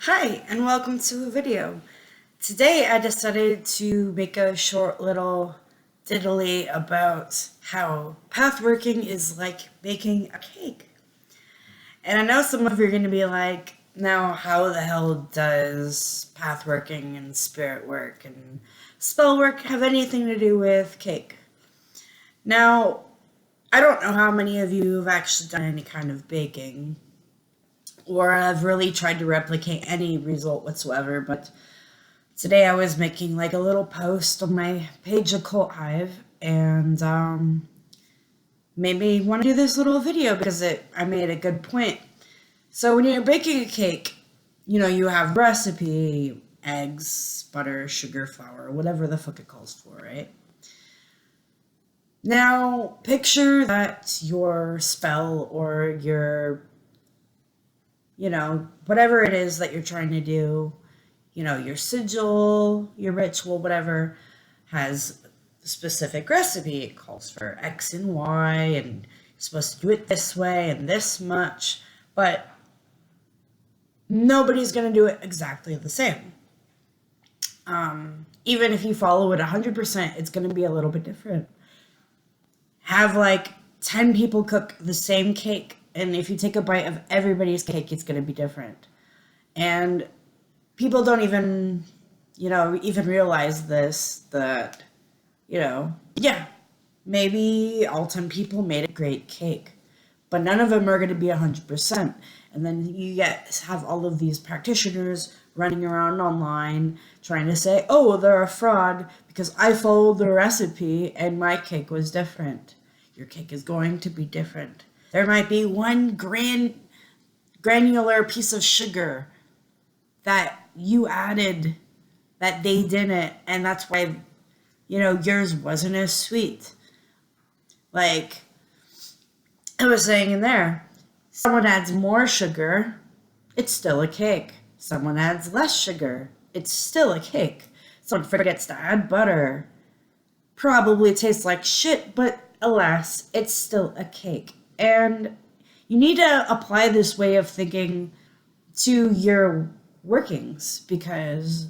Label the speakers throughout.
Speaker 1: Hi, and welcome to a video. Today I decided to make a short little diddly about how pathworking is like baking a cake. And I know some of you are going to be like, now how the hell does pathworking and spirit work and spell work have anything to do with cake? Now, I don't know how many of you have actually done any kind of baking, or I've really tried to replicate any result whatsoever, but today I was making like a little post on my page of Cult Hive, and made me want to do this little video because I made a good point. So when you're baking a cake, you have recipe, eggs, butter, sugar, flour, whatever the fuck it calls for, right? Now, picture that your spell or your whatever it is that you're trying to do, your sigil, your ritual, whatever, has a specific recipe. It calls for X and Y, and you're supposed to do it this way and this much, but nobody's going to do it exactly the same. Even if you follow it 100%, it's going to be a little bit different. Have like 10 people cook the same cake, and if you take a bite of everybody's cake, it's going to be different. And people don't even, even realize this, that, yeah, maybe all 10 people made a great cake, but none of them are going to be 100%. And then you have all of these practitioners running around online trying to say, oh, they're a fraud because I followed the recipe and my cake was different. Your cake is going to be different. There might be one granular piece of sugar that you added that they didn't, and that's why, yours wasn't as sweet. Like I was saying in there, someone adds more sugar, it's still a cake. Someone adds less sugar, it's still a cake. Someone forgets to add butter. Probably tastes like shit, but alas, it's still a cake. And you need to apply this way of thinking to your workings because,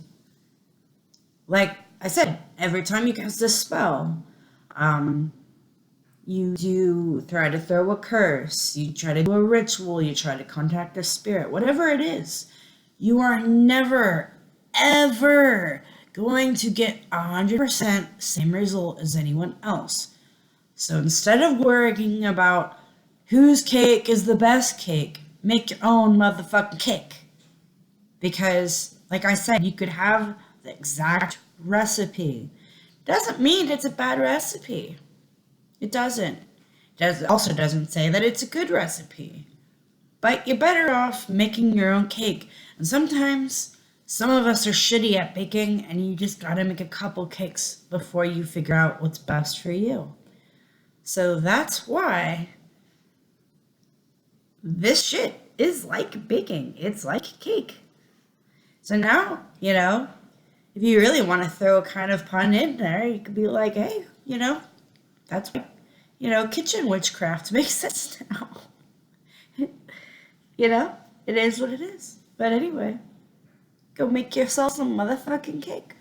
Speaker 1: like I said, every time you cast a spell, you do try to throw a curse, you try to do a ritual, you try to contact a spirit, whatever it is, you are never, ever going to get 100% same result as anyone else. So instead of worrying about whose cake is the best cake, make your own motherfucking cake. Because, like I said, you could have the exact recipe. Doesn't mean it's a bad recipe. It doesn't. It also doesn't say that it's a good recipe. But you're better off making your own cake. And sometimes some of us are shitty at baking, and you just gotta make a couple cakes before you figure out what's best for you. So that's why this shit is like baking. It's like cake. So now, if you really want to throw a kind of pun in there, you could be like, hey, that's why, kitchen witchcraft makes sense now. It is what it is. But anyway, go make yourself some motherfucking cake.